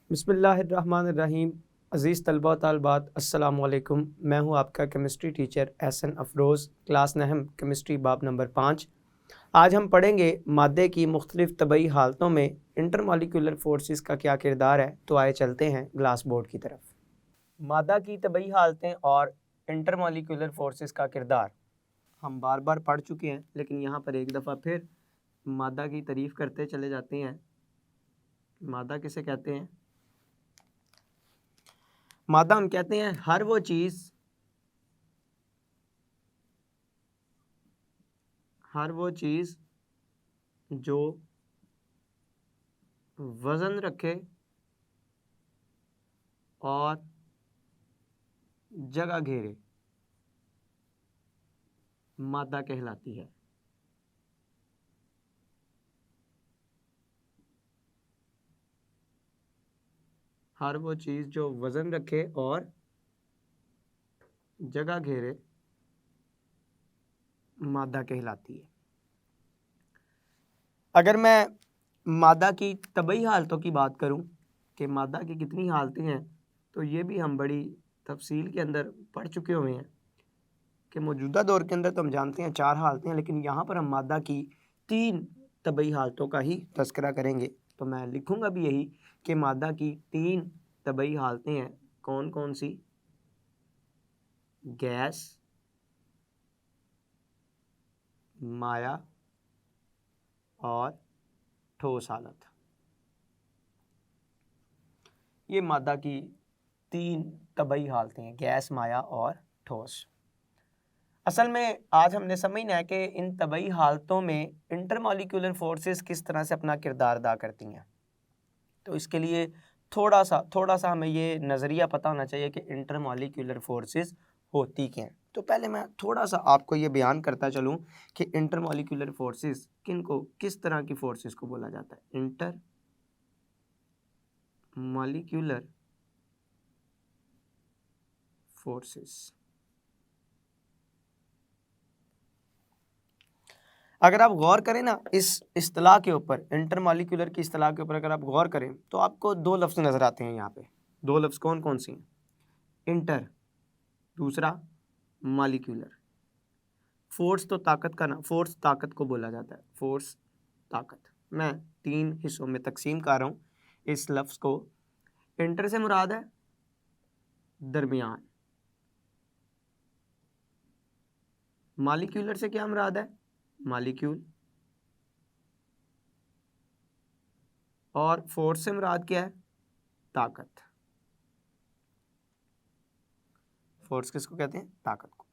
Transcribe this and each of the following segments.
बिस्मिल्लाहिर्रहमानिर्रहीम। अज़ीज़ तलबा व तालिबात, अस्सलामु अलैकुम। मैं हूं आपका chemistry teacher Ehsan Afroz, class नहम केमिस्ट्री बाब नंबर 5। आज हम पढ़ेंगे मादे की मुख्तलिफ़ तबई हालतों में इंटरमॉलिक्यूलर फोर्सेस का क्या किरदार है। तो आए चलते हैं ग्लास बोर्ड की तरफ। मादा की तबई हालतें और इंटरमॉलिक्यूलर फोर्सेस का किरदार हम बार बार पढ़ चुके हैं, लेकिन यहाँ पर एक दफ़ा फिर मादा की तारीफ़ करते चले जाते हैं। मादा किसे कहते हैं? मादा हम कहते हैं हर वो चीज़ जो वज़न रखे और जगह घेरे, मादा कहलाती है। हर वो चीज़ जो वज़न रखे और जगह घेरे, मादा कहलाती है। अगर मैं मादा की तबई हालतों की बात करूं कि मादा की कितनी हालतें हैं, तो ये भी हम बड़ी तफसील के अंदर पढ़ चुके हुए हैं कि मौजूदा दौर के अंदर तो हम जानते हैं 4 हालतें हैं, लेकिन यहाँ पर हम मादा की 3 तबई हालतों का ही तज़किरा करेंगे। तो मैं लिखूँगा भी यही कि मादा की 3 तबई हालतें हैं। कौन कौन सी? गैस, माया और ठोस हालत। ये मादा की 3 तबई हालतें हैं, गैस, माया और ठोस। असल में आज हमने समझना है कि इन तबई हालतों में इंटरमॉलिक्यूलर फोर्सेस किस तरह से अपना किरदार अदा करती हैं। तो इसके लिए थोड़ा सा हमें ये नज़रिया पता होना चाहिए कि इंटरमॉलिक्यूलर फोर्सेस होती क्या हैं। तो पहले मैं थोड़ा सा आपको ये बयान करता चलूँ कि इंटरमॉलिक्यूलर फोर्सेस किस तरह की फोर्सेस को बोला जाता है। Inter molecular forces. अगर आप गौर करें ना इस इस्तिलाह के ऊपर, इंटरमॉलिक्यूलर की इस्तिलाह के ऊपर अगर आप गौर करें तो आपको 2 लफ्ज़ नज़र आते हैं यहाँ पे। 2 लफ्ज़ कौन कौन सी हैं? इंटर, दूसरा मॉलिक्यूलर। फोर्स तो ताकत का ना, फोर्स ताकत को बोला जाता है। फोर्स ताकत। मैं 3 हिस्सों में तकसीम कर रहा हूँ इस लफ्ज़ को। इंटर से मुराद है दरमियान। मॉलिक्यूलर से क्या मुराद है? मॉलिक्यूल। और फोर्स से मुराद क्या है? ताकत। फोर्स किसको कहते हैं? ताकत को।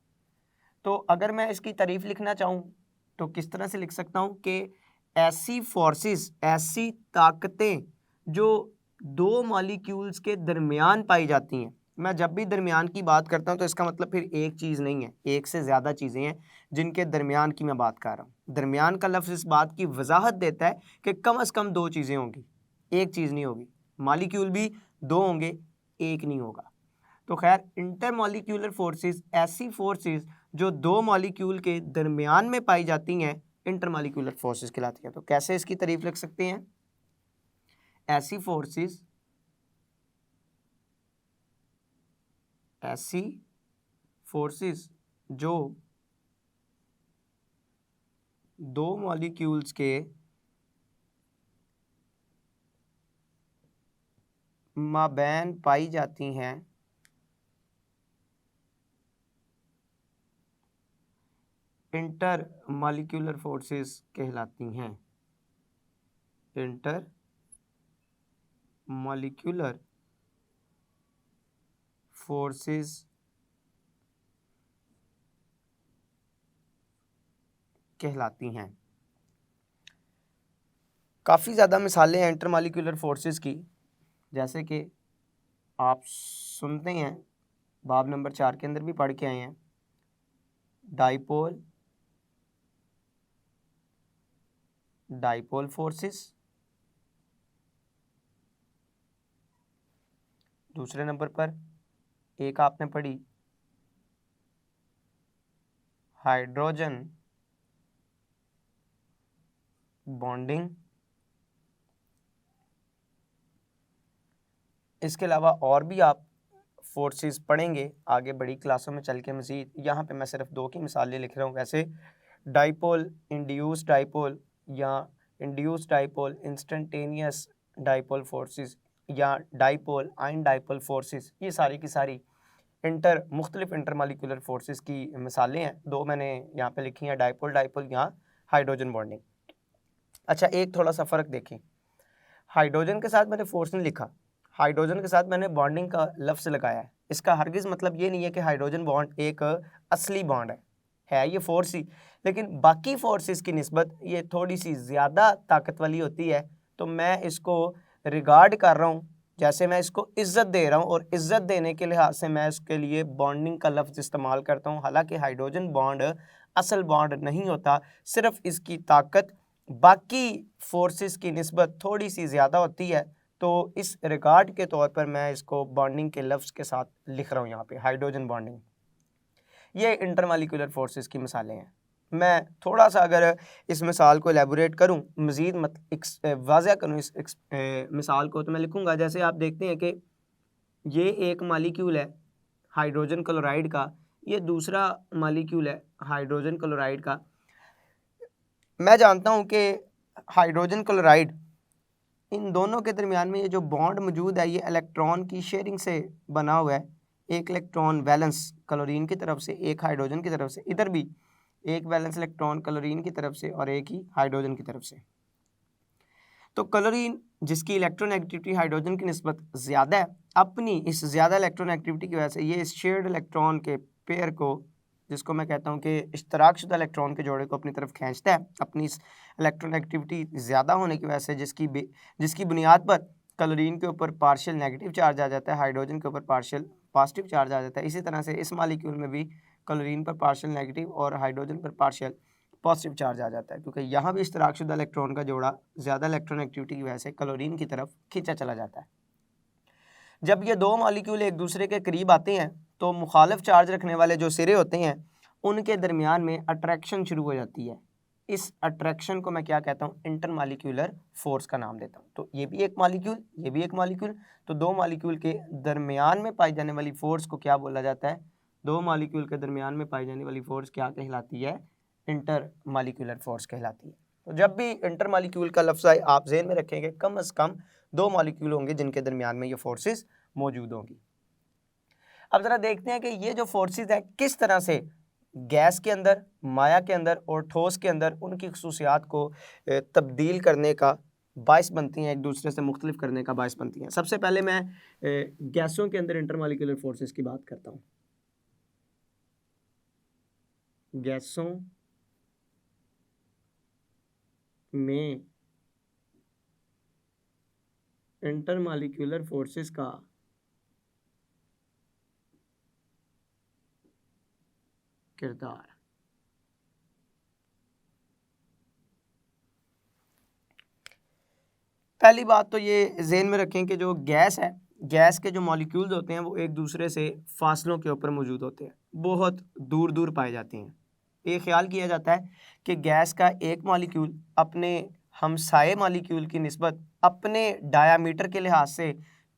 तो अगर मैं इसकी तारीफ लिखना चाहूँ तो किस तरह से लिख सकता हूँ कि ऐसी फोर्सेस, ऐसी ताकतें जो 2 मॉलिक्यूल्स के दरमियान पाई जाती हैं। मैं जब भी दरमियान की बात करता हूँ तो इसका मतलब फिर एक चीज़ नहीं है, एक से ज़्यादा चीज़ें हैं जिनके दरमियान की मैं बात कर रहा हूँ। दरमियान का लफ्ज़ इस बात की वजाहत देता है कि कम से कम 2 चीज़ें होंगी, एक चीज़ नहीं होगी। मॉलिक्यूल भी 2 होंगे, एक नहीं होगा। तो खैर, इंटरमॉलिक्यूलर फोर्सेस ऐसी फोर्सेस जो 2 मॉलिक्यूल के दरमियान में पाई जाती हैं, इंटरमॉलिक्यूलर फोर्सेस कहलाती हैं। तो कैसे इसकी तारीफ लिख सकते हैं? ऐसी फोर्सेस जो 2 मॉलिक्यूल्स के माबैन पाई जाती हैं, इंटर मॉलिक्यूलर फोर्सेस कहलाती हैं। इंटर मॉलिक्यूलर फोर्सेस कहलाती हैं। काफ़ी ज़्यादा मिसालें हैं इंटरमॉलिक्यूलर फोर्सेस की, जैसे कि आप सुनते हैं बाब नंबर 4 के अंदर भी पढ़ के आए हैं। Dipole forces. दूसरे नंबर पर एक आपने पढ़ी हाइड्रोजन बॉन्डिंग। इसके अलावा और भी आप फोर्सेस पढ़ेंगे आगे बड़ी क्लासों में चल के मज़ीद। यहाँ पे मैं सिर्फ 2 की मिसालें लिख रहा हूँ। वैसे डाइपोल, इंड्यूस डाइपोल या induce dipole, instantaneous dipole forces या डाइपोल, आयन डाइपोल फोर्सेस, ये सारी की सारी मुख्तलिफ इंटरमालिक्यूलर फोर्सेस की मिसालें हैं। 2 मैंने यहाँ पे लिखी हैं, डाइपोल डाइपोल, यहाँ हाइड्रोजन बॉन्डिंग। अच्छा, एक थोड़ा सा फ़र्क देखें, हाइड्रोजन के साथ मैंने फोर्स नहीं लिखा, हाइड्रोजन के साथ मैंने बॉन्डिंग का लफ्ज़ लगाया है। इसका हरगिज़ मतलब ये नहीं है कि हाइड्रोजन बॉन्ड एक असली बॉन्ड है ये फोर्स ही, लेकिन बाकी फोर्सेस की निस्बत ये थोड़ी सी ज़्यादा ताकत वाली होती है। तो मैं इसको रिगार्ड कर रहा हूँ, जैसे मैं इसको इज़्ज़त दे रहा हूँ, और इज़्ज़त देने के लिहाज से मैं इसके लिए बॉन्डिंग का लफ्ज़ इस्तेमाल करता हूँ। हालांकि हाइड्रोजन बॉन्ड असल बॉन्ड नहीं होता, सिर्फ इसकी ताकत बाकी फोर्सेस की निस्बत थोड़ी सी ज़्यादा होती है। तो इस रिगार्ड के तौर पर मैं इसको बॉन्डिंग के लफ्ज़ के साथ लिख रहा हूँ यहाँ पे, हाइड्रोजन बॉन्डिंग। ये इंटरमालिक्यूलर फोर्सेस की मिसालें हैं। मैं थोड़ा सा अगर इस मिसाल को एलेबोरेट करूँ, मज़ीद वाज़ह करूँ इस मिसाल को, तो मैं लिखूँगा, जैसे आप देखते हैं कि ये एक मालिक्यूल है हाइड्रोजन क्लोराइड का, ये दूसरा मालिक्यूल है हाइड्रोजन क्लोराइड का। मैं जानता हूँ कि हाइड्रोजन क्लोराइड, इन दोनों के दरमियान में ये जो बॉन्ड मौजूद है ये इलेक्ट्रॉन की शेयरिंग से बना हुआ है। एक इलेक्ट्रॉन वैलेंस क्लोरीन की तरफ से, एक हाइड्रोजन की तरफ से, इधर भी एक वैलेंस इलेक्ट्रॉन क्लोरीन की तरफ से और एक ही हाइड्रोजन की तरफ से। तो क्लोरीन, जिसकी इलेक्ट्रोनेगेटिविटी हाइड्रोजन की निस्बत ज़्यादा है, अपनी इस ज़्यादा इलेक्ट्रोनेगेटिविटी की वजह से ये इस शेयर्ड इलेक्ट्रॉन के पेयर को, जिसको मैं कहता हूँ कि इश्तराकशुदा इलेक्ट्रॉन के जोड़े को अपनी तरफ खींचता है, अपनी इस इलेक्ट्रोनेगेटिविटी ज़्यादा होने की वजह से, जिसकी बुनियाद पर क्लोरीन के ऊपर पार्शियल नेगेटिव चार्ज आ जाता है, हाइड्रोजन के ऊपर पार्शियल पॉजिटिव चार्ज आ जाता है। इसी तरह से इस मालिक्यूल में भी क्लोरीन पर पार्शियल नेगेटिव और हाइड्रोजन पर पार्शियल पॉजिटिव चार्ज आ जाता है, क्योंकि यहाँ भी इश्तराकशुदा इलेक्ट्रॉन का जोड़ा ज़्यादा इलेक्ट्रोनेगेटिविटी की वजह से क्लोरीन की तरफ खींचा चला जाता है। जब ये 2 मॉलिक्यूल एक दूसरे के करीब आते हैं तो मुखालिफ चार्ज रखने वाले जो सिरे होते हैं उनके दरमियान में अट्रैक्शन शुरू हो जाती है। इस अट्रैक्शन को मैं क्या कहता हूँ, इंटरमॉलिक्यूलर फोर्स का नाम देता हूँ। तो ये भी एक मॉलिक्यूल, ये भी एक मॉलिक्यूल, तो 2 मॉलिक्यूल के दरमियान में पाई जाने वाली फोर्स को क्या बोला जाता है, 2 मॉलिक्यूल के दरमियान में पाई जाने वाली फोर्स क्या कहलाती है, इंटरमॉलिक्यूलर फोर्स कहलाती है। तो जब भी इंटरमॉलिक्यूल का लफ्ज़ आए आप ज़हन में रखेंगे कम से कम 2 मॉलिक्यूल होंगे जिनके दरमियान में ये फोर्सेस मौजूद होंगी। अब ज़रा देखते हैं कि ये जो फोर्सेस है किस तरह से गैस के अंदर, माया के अंदर और ठोस के अंदर उनकी खसूसियात को तब्दील करने का बायस बनती हैं, एक दूसरे से मुख्तलिफ करने का बायस बनती हैं। सबसे पहले मैं गैसों के अंदर इंटरमॉलिक्यूलर फोर्सेस की बात करता हूँ। गैसों में इंटरमॉलिक्यूलर फोर्सेस का किरदार। पहली बात तो ये ज़हन में रखें कि जो गैस है, गैस के जो मॉलिक्यूल्स होते हैं वो एक दूसरे से फासलों के ऊपर मौजूद होते हैं, बहुत दूर दूर पाए जाते हैं। ये ख्याल किया जाता है कि गैस का एक मॉलिक्यूल अपने हमसाये मॉलिक्यूल की निस्बत अपने डायामीटर के लिहाज से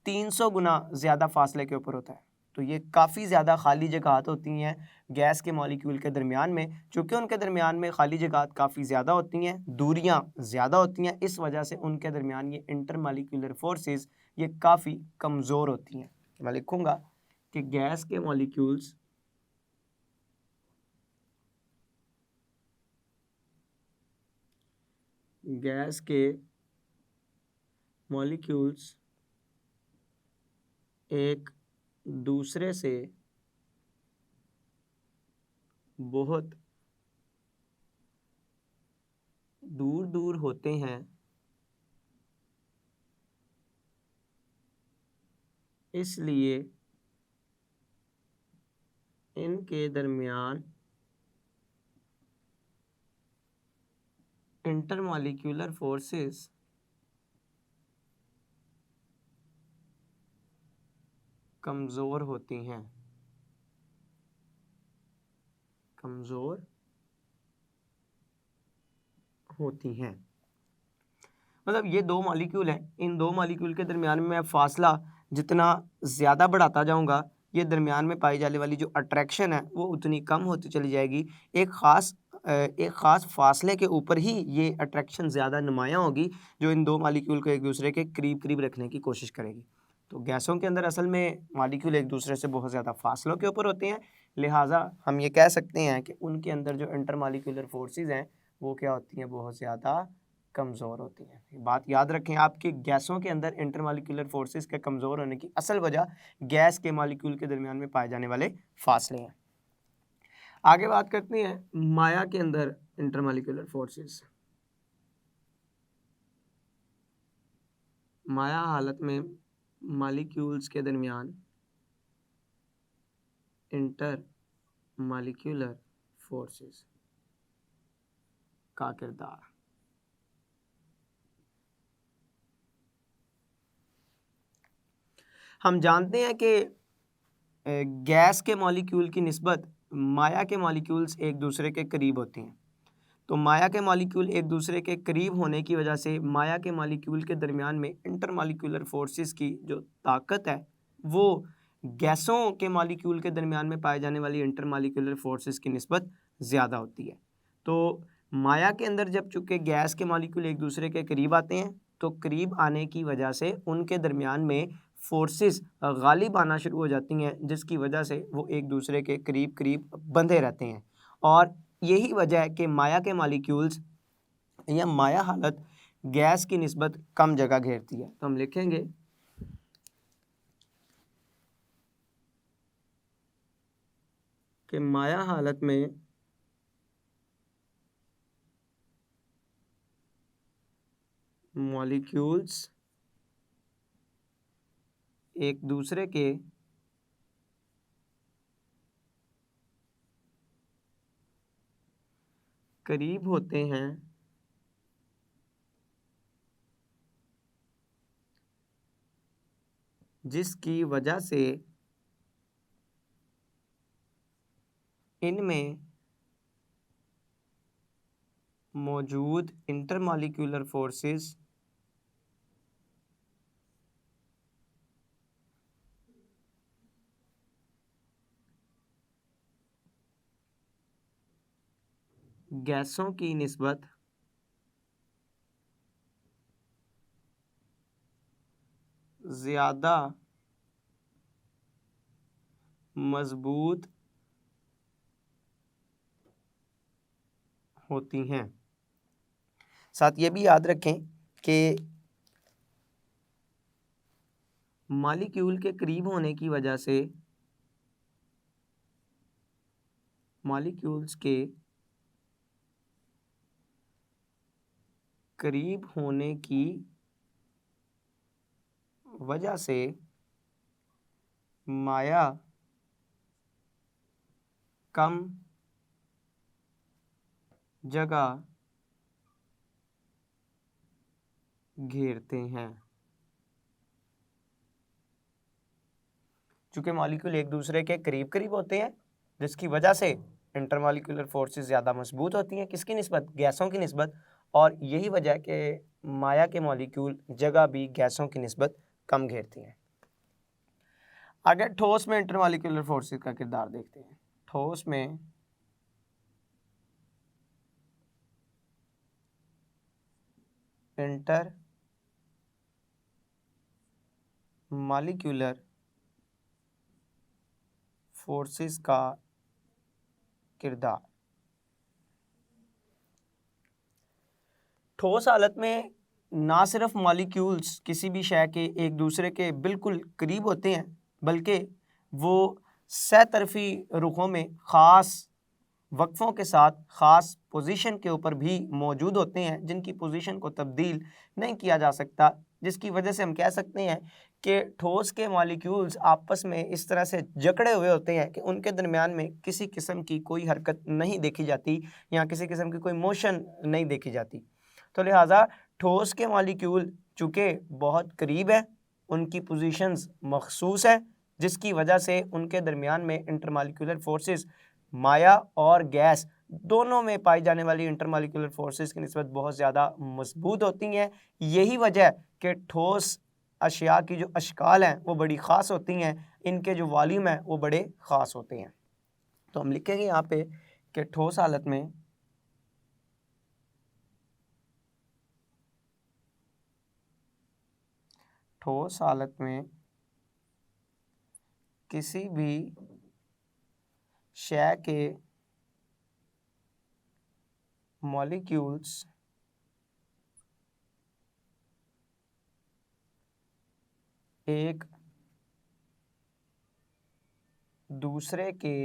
300 गुना ज़्यादा फासले के ऊपर होता है। तो ये काफ़ी ज़्यादा खाली जगहात होती हैं गैस के मॉलिक्यूल के दरमियान में। चूँकि उनके दरमियान में खाली जगहात काफ़ी ज़्यादा होती हैं, दूरियां ज़्यादा होती हैं, इस वजह से उनके दरमियान ये इंटरमॉलिक्यूलर फोर्सेस ये काफ़ी कमज़ोर होती हैं। मैं लिखूँगा कि गैस के मॉलिक्यूल्स एक दूसरे से बहुत दूर दूर होते हैं, इसलिए इनके दरमियान इंटरमॉलिक्यूलर फोर्सेस कमज़ोर होती हैं, कमज़ोर होती हैं। मतलब ये 2 मॉलिक्यूल हैं, इन 2 मॉलिक्यूल के दरमियान में मैं फासला जितना ज़्यादा बढ़ाता जाऊंगा ये दरमियान में पाई जाने वाली जो अट्रैक्शन है वो उतनी कम होती चली जाएगी। एक ख़ास फासले के ऊपर ही ये अट्रैक्शन ज़्यादा नुमायाँ होगी जो इन दो मालिक्यूल को एक दूसरे के करीब करीब रखने की कोशिश करेगी। तो गैसों के अंदर असल में मालिक्यूल एक दूसरे से बहुत ज़्यादा फासलों के ऊपर होते हैं, लिहाजा हम ये कह सकते हैं कि उनके अंदर जो इंटरमालिक्यूलर फोर्सेस हैं वो क्या होती हैं, बहुत ज़्यादा कमज़ोर होती हैं। ये बात याद रखें आपकी, गैसों के अंदर इंटरमालिक्यूलर फोर्सेस के कमज़ोर होने की असल वजह गैस के मालिक्यूल के दरमियान में पाए जाने वाले फासले हैं। आगे बात करते हैं माया के अंदर इंटरमालिक्यूलर फोर्सेस। माया हालत में मालिक्यूल्स के दरमियान इंटर मालिक्यूलर फोर्सेस का किरदार। हम जानते हैं कि गैस के मॉलिक्यूल की निस्बत माया के मॉलिक्यूल्स एक दूसरे के करीब होते हैं। तो माया के मॉलिक्यूल एक दूसरे के करीब होने की वजह से माया के मॉलिक्यूल के दरमियान में इंटरमॉलिक्यूलर फोर्सेस की जो ताकत है वो गैसों के मॉलिक्यूल के दरमियान में पाए जाने वाली इंटरमॉलिक्यूलर फोर्सेस की निस्बत ज़्यादा होती है। तो माया के अंदर जब चूँकि गैस के मॉलिक्यूल एक दूसरे के करीब आते हैं तो करीब आने की वजह से उनके दरमियान में फोर्सेस गालिब आना शुरू हो जाती हैं, जिसकी वजह से वो एक दूसरे के करीब करीब बंधे रहते हैं। और यही वजह है कि माया के मॉलिक्यूल्स या माया हालत गैस की निस्बत कम जगह घेरती है। तो हम लिखेंगे कि माया हालत में मॉलिक्यूल्स एक दूसरे के करीब होते हैं जिसकी वजह से इनमें मौजूद इंटरमॉलिक्यूलर फोर्सेस गैसों की निस्बत ज़्यादा मजबूत होती हैं। साथ ये भी याद रखें कि मॉलिक्यूल के करीब होने की वजह से मॉलिक्यूल्स के करीब होने की वजह से माया कम जगह घेरते हैं। चूँकि मॉलिक्यूल एक दूसरे के करीब करीब होते हैं जिसकी वजह से इंटरमॉलिक्यूलर फोर्सेस ज़्यादा मजबूत होती हैं, किसकी निस्बत, गैसों की निस्बत। और यही वजह है कि माया के मॉलिक्यूल जगह भी गैसों की निस्बत कम घेरती हैं। आगे ठोस में इंटरमॉलिक्यूलर फोर्सेस का किरदार देखते हैं। ठोस में इंटर मॉलिक्यूलर फोर्सेस का किरदार। ठोस हालत में ना सिर्फ मॉलिक्यूल्स किसी भी शय के एक दूसरे के बिल्कुल करीब होते हैं बल्कि वो सतरफी रुखों में ख़ास वक्फ़ों के साथ ख़ास पोजीशन के ऊपर भी मौजूद होते हैं जिनकी पोजीशन को तब्दील नहीं किया जा सकता, जिसकी वजह से हम कह सकते हैं कि ठोस के मॉलिक्यूल्स आपस में इस तरह से जकड़े हुए होते हैं कि उनके दरमियान में किसी किस्म की कोई हरकत नहीं देखी जाती या किसी किस्म की कोई मोशन नहीं देखी जाती। तो लिहाजा ठोस के मॉलिक्यूल चूँकि बहुत करीब है, उनकी पोजीशंस मखसूस है, जिसकी वजह से उनके दरमियान में इंटरमॉलिक्यूलर फोर्सेस माया और गैस दोनों में पाई जाने वाली इंटरमॉलिक्यूलर फोर्सेस की निस्बत बहुत ज़्यादा मजबूत होती हैं। यही वजह है कि ठोस अशिया की जो अशकाल हैं वो बड़ी ख़ास होती हैं, इनके जो वॉल्यूम है वो बड़े ख़ास होते हैं। तो हम लिखेंगे यहाँ पे कि ठोस हालत में किसी भी शय के मॉलिक्यूल्स एक दूसरे के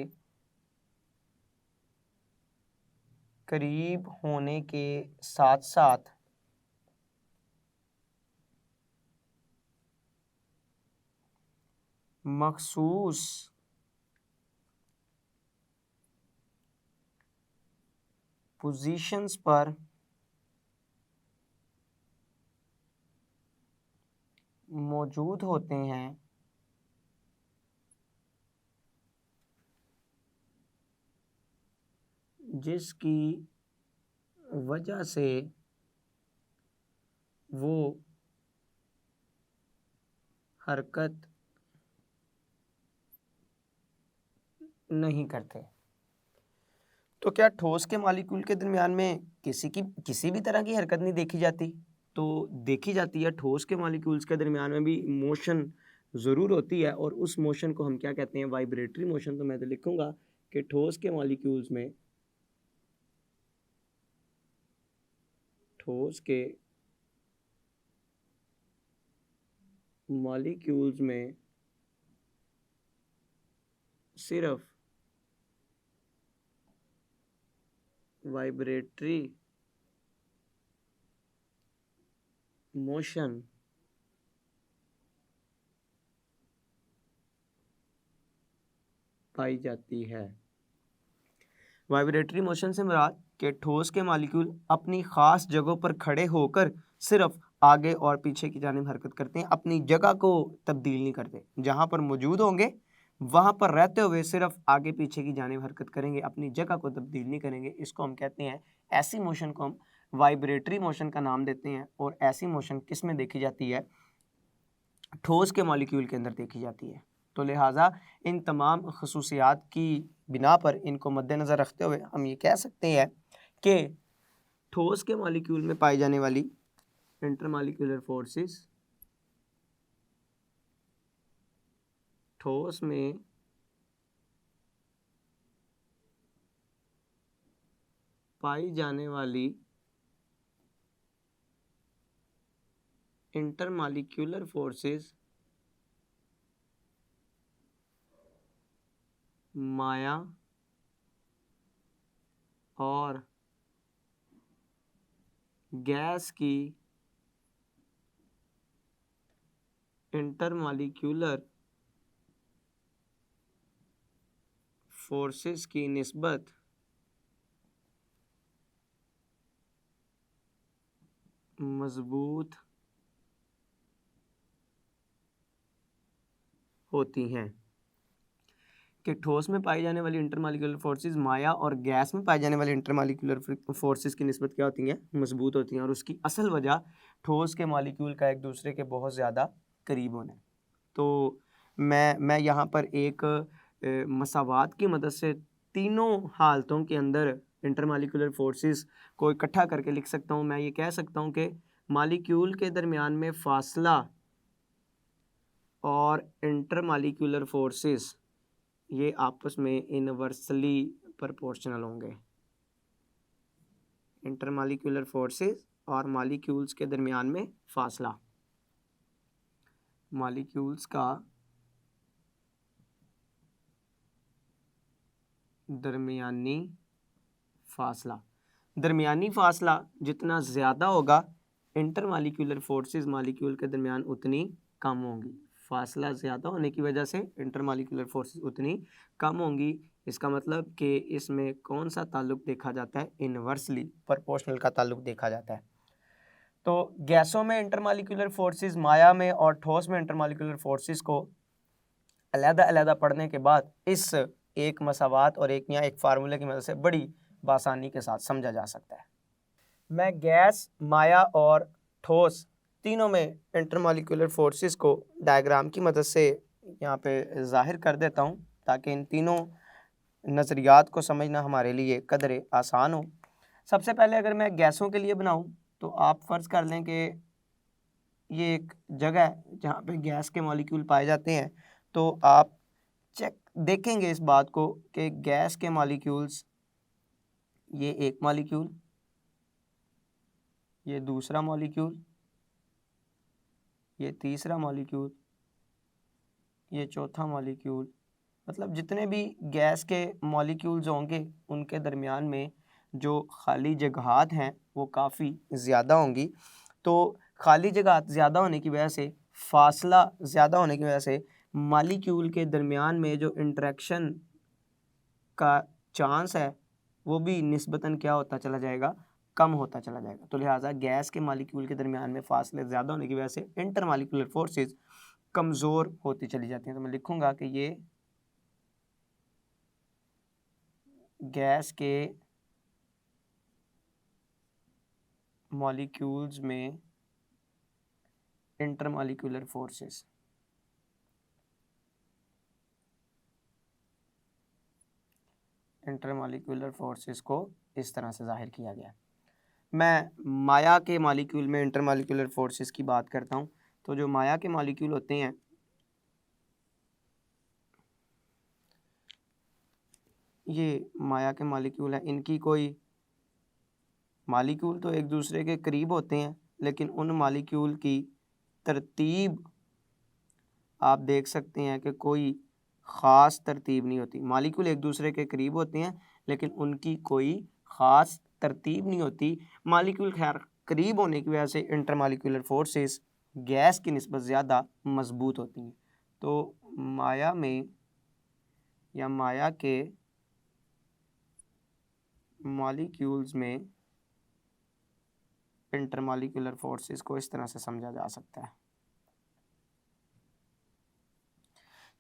करीब होने के साथ साथ मखसूस पोजीशंस पर मौजूद होते हैं, जिसकी वजह से वो हरकत नहीं करते। तो क्या ठोस के मॉलिक्यूल के दरमियान में किसी भी तरह की हरकत नहीं देखी जाती? तो देखी जाती है। ठोस के मॉलिक्यूल्स के दरमियान में भी मोशन ज़रूर होती है, और उस मोशन को हम क्या कहते हैं? Vibratory motion. तो मैं तो लिखूंगा कि ठोस के मॉलिक्यूल्स में सिर्फ वाइब्रेटरी मोशन पाई जाती है। वाइब्रेटरी मोशन से मुराद कि ठोस के मॉलिक्यूल अपनी ख़ास जगहों पर खड़े होकर सिर्फ आगे और पीछे की जानिब हरकत करते हैं, अपनी जगह को तब्दील नहीं करते। जहाँ पर मौजूद होंगे वहाँ पर रहते हुए सिर्फ आगे पीछे की जानिब हरकत करेंगे, अपनी जगह को तब्दील नहीं करेंगे। इसको हम कहते हैं, ऐसी मोशन को हम वाइब्रेटरी मोशन का नाम देते हैं। और ऐसी मोशन किस में देखी जाती है? ठोस के मॉलिक्यूल के अंदर देखी जाती है। तो लिहाजा इन तमाम खसूसियात की बिना पर इनको मद्देनज़र रखते हुए हम ये कह सकते हैं कि ठोस के मॉलिक्यूल में पाई जाने वाली इंटरमॉलिक्यूलर फोर्सेस ठोस में पाई जाने वाली इंटरमॉलिक्यूलर फोर्सेस माया और गैस की इंटरमॉलिक्यूलर फोर्सेस की निस्बत मजबूत होती हैं। कि ठोस में पाई जाने वाली इंटरमॉलिक्यूलर फोर्सेस माया और गैस में पाई जाने वाली इंटरमॉलिक्यूलर फोर्सेस की निस्बत क्या होती हैं? मजबूत होती हैं। और उसकी असल वजह ठोस के मॉलिक्यूल का एक दूसरे के बहुत ज़्यादा करीब होना है। तो मैं यहाँ पर एक मसावात की मदद से तीनों हालतों के अंदर इंटरमॉलिक्यूलर फोर्सेस को इकट्ठा करके लिख सकता हूँ। मैं ये कह सकता हूँ कि मॉलिक्यूल के दरमियान में फासला और इंटरमॉलिक्यूलर फोर्सेस ये आपस में इनवर्सली प्रोपोर्शनल होंगे। इंटरमॉलिक्यूलर फोर्सेस और मॉलिक्यूल्स के दरमियान में फासला, मॉलिक्यूल्स का दरमियानी फासला जितना ज़्यादा होगा, इंटरमॉलिक्यूलर फोर्सेस मॉलिक्यूल के दरमियान उतनी कम होंगी। फासला ज़्यादा होने की वजह से इंटरमॉलिक्यूलर फोर्सेस उतनी कम होंगी। इसका मतलब कि इसमें कौन सा ताल्लुक देखा जाता है? इनवर्सली प्रोपोर्शनल का ताल्लुक देखा जाता है। तो गैसों में इंटरमॉलिक्यूलर फोर्सेस, माया में और ठोस में इंटरमॉलिक्यूलर फोर्सेस को अलग-अलग पढ़ने के बाद इस एक मसावात और एक फार्मूले की मदद से बड़ी बासानी के साथ समझा जा सकता है। मैं गैस, माया और ठोस तीनों में इंटरमॉलिक्यूलर फोर्सेस को डायग्राम की मदद से यहाँ पे ज़ाहिर कर देता हूँ ताकि इन तीनों नज़रियात को समझना हमारे लिए कदरे आसान हो। सबसे पहले अगर मैं गैसों के लिए बनाऊँ तो आप फ़र्ज़ कर लें कि ये एक जगह है जहाँ पे गैस के मॉलिक्यूल पाए जाते हैं। तो आप चेक देखेंगे इस बात को कि गैस के मॉलिक्यूल्स, ये एक मॉलिक्यूल, ये दूसरा मॉलिक्यूल, ये तीसरा मॉलिक्यूल, ये चौथा मॉलिक्यूल, मतलब जितने भी गैस के मॉलिक्यूल्स होंगे उनके दरमियान में जो खाली जगहात हैं वो काफ़ी ज़्यादा होंगी। तो खाली जगह ज़्यादा होने की वजह से, फासला ज़्यादा होने की वजह से मॉलिक्यूल के दरमियान में जो इंटरेक्शन का चांस है वो भी निस्बतन क्या होता चला जाएगा, कम होता चला जाएगा। तो लिहाजा गैस के मॉलिक्यूल के दरमियान में फासले ज़्यादा होने की वजह से इंटरमॉलिक्यूलर फोर्सेस कमज़ोर होती चली जाती हैं। तो मैं लिखूँगा कि ये गैस के मॉलिक्यूल्स में इंटरमॉलिक्यूलर फोर्सेस, इंटरमॉलिक्यूलर फोर्सेस को इस तरह से ज़ाहिर किया गया। मैं माया के मॉलिक्यूल में इंटरमॉलिक्यूलर फोर्सेस की बात करता हूँ। तो जो माया के मॉलिक्यूल होते हैं, ये माया के मॉलिक्यूल हैं, इनकी कोई मॉलिक्यूल तो एक दूसरे के करीब होते हैं लेकिन उन मॉलिक्यूल की तरतीब आप देख सकते हैं कि कोई ख़ास तरतीब नहीं होती। मॉलिक्यूल एक दूसरे के करीब होते हैं लेकिन उनकी कोई ख़ास तरतीब नहीं होती। मॉलिक्यूल खैर करीब होने की वजह से इंटरमॉलिक्यूलर फोर्सेस गैस की निस्बत ज़्यादा मजबूत होती हैं। तो माया में या माया के मॉलिक्यूल्स में इंटरमॉलिक्यूलर फोर्सेस को इस तरह से समझा जा सकता है।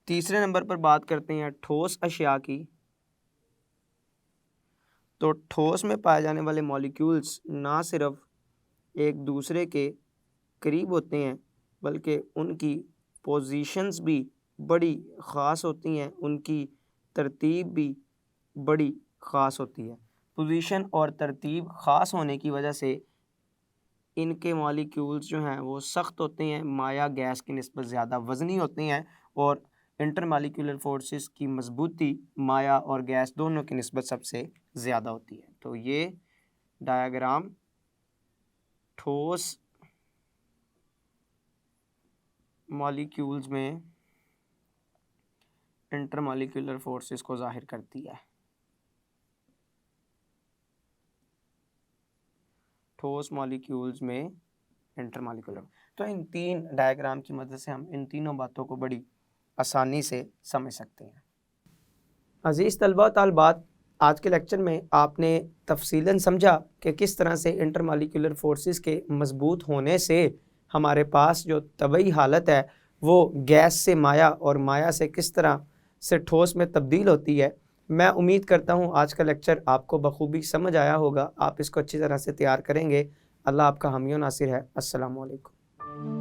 तीसरे नंबर पर बात करते हैं ठोस अशिया की। तो ठोस में पाए जाने वाले मॉलिक्यूल्स ना सिर्फ एक दूसरे के करीब होते हैं बल्कि उनकी पोजीशंस भी बड़ी ख़ास होती हैं, उनकी तरतीब भी बड़ी ख़ास होती है। पोजीशन और तरतीब ख़ास होने की वजह से इनके मॉलिक्यूल्स जो हैं वो सख्त होते हैं, माया गैस की निस्बत ज़्यादा वज़नी होते हैं और इंटरमॉलिक्यूलर फोर्सेस की मजबूती माया और गैस दोनों की निस्बत सबसे ज़्यादा होती है। तो ये डायग्राम ठोस मॉलिक्यूल्स में इंटरमॉलिक्यूलर फोर्सेस को ज़ाहिर करती है। ठोस मॉलिक्यूल्स में इंटरमॉलिक्यूलर, तो इन तीन डायग्राम की मदद से हम इन तीनों बातों को बड़ी आसानी से समझ सकते हैं। अज़ीज़ तलबा तालबात, आज के लेक्चर में आपने तफसीलन समझा कि किस तरह से इंटरमॉलिक्यूलर फोर्सेस के मजबूत होने से हमारे पास जो तबई हालत है वो गैस से माया और माया से किस तरह से ठोस में तब्दील होती है। मैं उम्मीद करता हूँ आज का लेक्चर आपको बखूबी समझ आया होगा, आप इसको अच्छी तरह से तैयार करेंगे। अल्लाह आपका हामी व नासिर है। अस्सलामु अलैकुम।